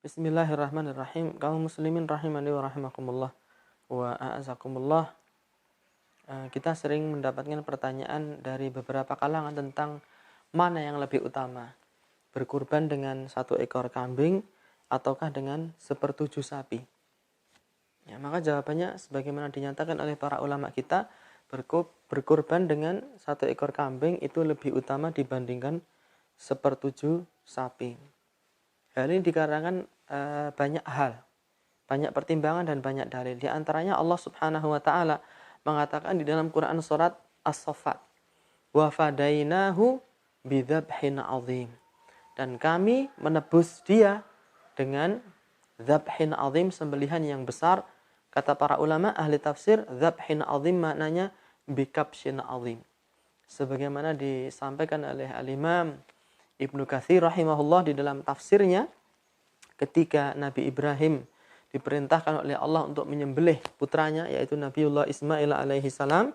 Bismillahirrahmanirrahim. Kaum muslimin rahimani wa rahimakumullah wa a'azakumullah. Kita sering mendapatkan pertanyaan dari beberapa kalangan tentang mana yang lebih utama, berkurban dengan 1 ekor kambing ataukah dengan 1/7 sapi. Ya, maka jawabannya sebagaimana dinyatakan oleh para ulama kita, berkurban dengan 1 ekor kambing itu lebih utama dibandingkan 1/7 sapi. Hal ini dikarenakan banyak hal, banyak pertimbangan dan banyak dalil. Di antaranya Allah Subhanahu wa taala mengatakan di dalam Quran surat As-Saffat, "Wa fadainahu bidzabhin 'adzim." Dan kami menebus dia dengan dzabhin 'adzim, sembelihan yang besar. Kata para ulama ahli tafsir, dzabhin 'adzim maknanya bikabshin 'adzim. Sebagaimana disampaikan oleh Al-Imam Ibnu Katsir rahimahullah di dalam tafsirnya, ketika Nabi Ibrahim diperintahkan oleh Allah untuk menyembelih putranya yaitu Nabiullah Ismail alaihi salam,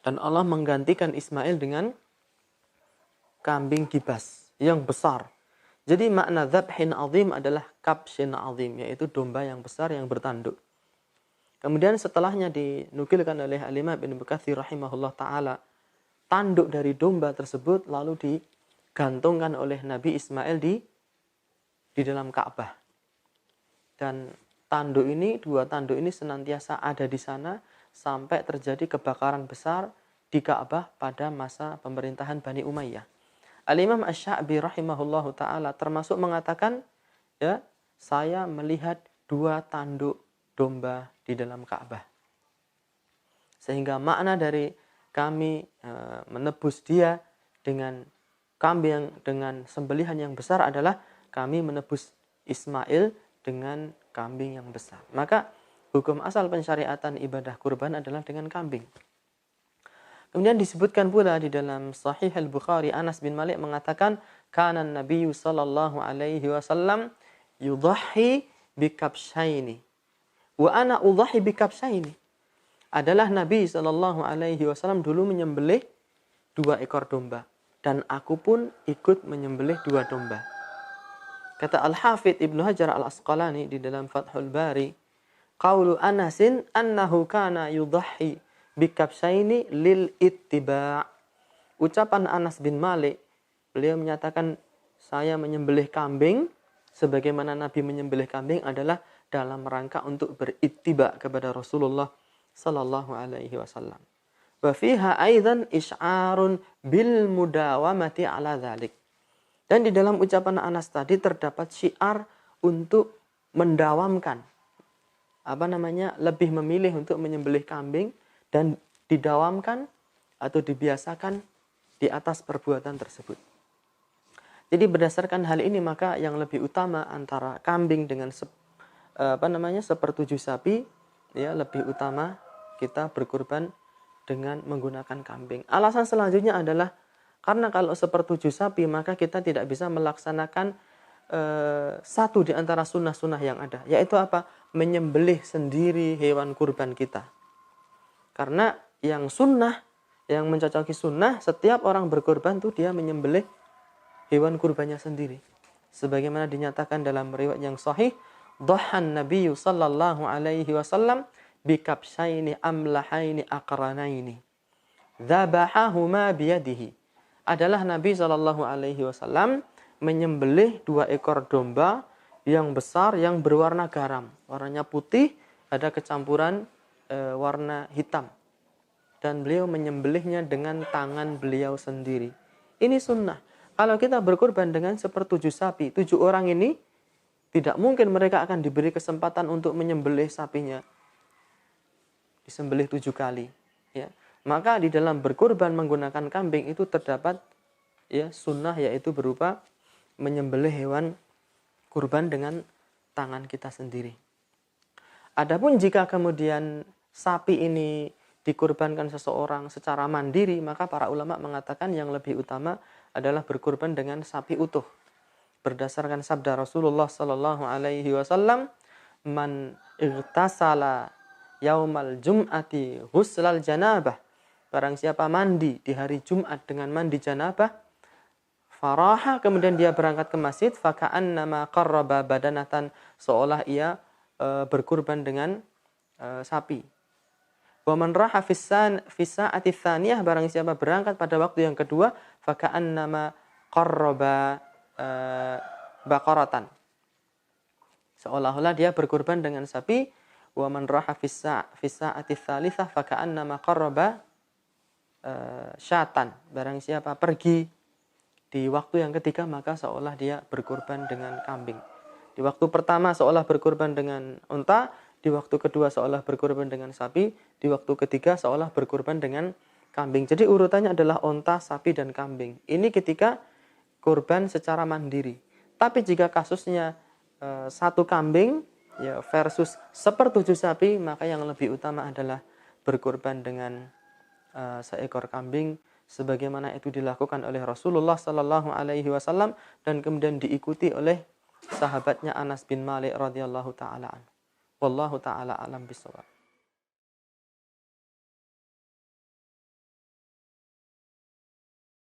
dan Allah menggantikan Ismail dengan kambing gibas yang besar. Jadi makna dzabhin 'adzim adalah kabshin 'adzim, yaitu domba yang besar yang bertanduk. Kemudian setelahnya dinukilkan oleh Al-Imam Ibnu Katsir rahimahullah taala, tanduk dari domba tersebut lalu digantungkan oleh Nabi Ismail di dalam Ka'bah. Dan dua tanduk ini senantiasa ada di sana sampai terjadi kebakaran besar di Ka'bah pada masa pemerintahan Bani Umayyah. Al-Imam Asy-Sya'bi rahimahullahu taala termasuk mengatakan, ya, saya melihat 2 tanduk domba di dalam Ka'bah. Sehingga makna dari kami menebus dia dengan kambing dengan sembelihan yang besar adalah kami menebus Ismail dengan kambing yang besar. Maka hukum asal pensyariatan ibadah kurban adalah dengan kambing. Kemudian disebutkan pula di dalam Sahih Al-Bukhari, Anas bin Malik mengatakan, kana Nabiyyu sallallahu alaihi wasallam yudhhi bikabshaini wa ana udhhi bikabshaini. Adalah Nabi Shallallahu Alaihi Wasallam dulu menyembelih 2 ekor domba, dan aku pun ikut menyembelih 2 domba. Kata Al-Hafidh Ibnu Hajar Al-Asqalani di dalam Fathul Bari, qaulu Anasin annahu kana yudhhi bikabsaini lil ittiba'. Ucapan Anas bin Malik, beliau menyatakan saya menyembelih kambing sebagaimana Nabi menyembelih kambing adalah dalam rangka untuk berittiba kepada Rasulullah sallallahu alaihi wasallam. Wa fiha aidan isy'arun bil mudawamati ala dzalik. Dan di dalam ucapan Anas tadi terdapat syiar untuk mendawamkan, lebih memilih untuk menyembelih kambing dan didawamkan atau dibiasakan di atas perbuatan tersebut. Jadi berdasarkan hal ini maka yang lebih utama antara kambing dengan 1/7 sapi, ya, lebih utama kita berkurban dengan menggunakan kambing. Alasan selanjutnya adalah karena kalau 1/7 sapi maka kita tidak bisa melaksanakan satu di antara sunnah-sunnah yang ada, yaitu apa? Menyembelih sendiri hewan kurban kita. Karena yang sunnah, yang mencocoki sunnah, setiap orang berkurban tuh dia menyembelih hewan kurbannya sendiri. Sebagaimana dinyatakan dalam riwayat yang sahih, dhahan Nabiyyu sallallahu alaihi wasallam bikabsaini amlahaini aqranaini dzabahahuma biyadihi. Adalah Nabi sallallahu alaihi wasallam menyembelih 2 ekor domba yang besar yang berwarna garam, warnanya putih, ada kecampuran warna hitam, dan beliau menyembelihnya dengan tangan beliau sendiri. Ini sunnah. Kalau kita berkurban dengan 1/7 sapi, 7 orang ini tidak mungkin mereka akan diberi kesempatan untuk menyembelih sapinya disembelih 7 kali, ya. Maka di dalam berkurban menggunakan kambing itu terdapat, ya, sunnah, yaitu berupa menyembelih hewan kurban dengan tangan kita sendiri. Adapun jika kemudian sapi ini dikurbankan seseorang secara mandiri, maka para ulama mengatakan yang lebih utama adalah berkurban dengan sapi utuh. Berdasarkan sabda Rasulullah sallallahu alaihi wasallam, man igtasala yaumal jum'ati ghuslal janabah. Barang siapa mandi di hari Jumat dengan mandi janabah, Faraha, kemudian dia berangkat ke masjid, faka'annama qarraba badanatan, seolah ia berkurban dengan sapi. Wa man raha fi sa'ati tsaniyah, barang siapa berangkat pada waktu yang kedua, faka'annama qarraba baqaratan, seolah-olah dia berkurban dengan sapi. Wa man raha fi sa'ati tsalitsah faka'annama qarraba syatan, barang siapa pergi di waktu yang ketiga maka seolah dia berkurban dengan kambing. Di waktu pertama seolah berkurban dengan unta, di waktu kedua seolah berkurban dengan sapi, di waktu ketiga seolah berkurban dengan kambing. Jadi urutannya adalah unta, sapi, dan kambing. Ini ketika kurban secara mandiri. Tapi jika kasusnya satu kambing ya versus 1/7 sapi, maka yang lebih utama adalah berkurban dengan seekor kambing, sebagaimana itu dilakukan oleh Rasulullah Sallallahu Alaihi Wasallam dan kemudian diikuti oleh sahabatnya Anas bin Malik radhiyallahu taala. Wallahu taala alam bisawab.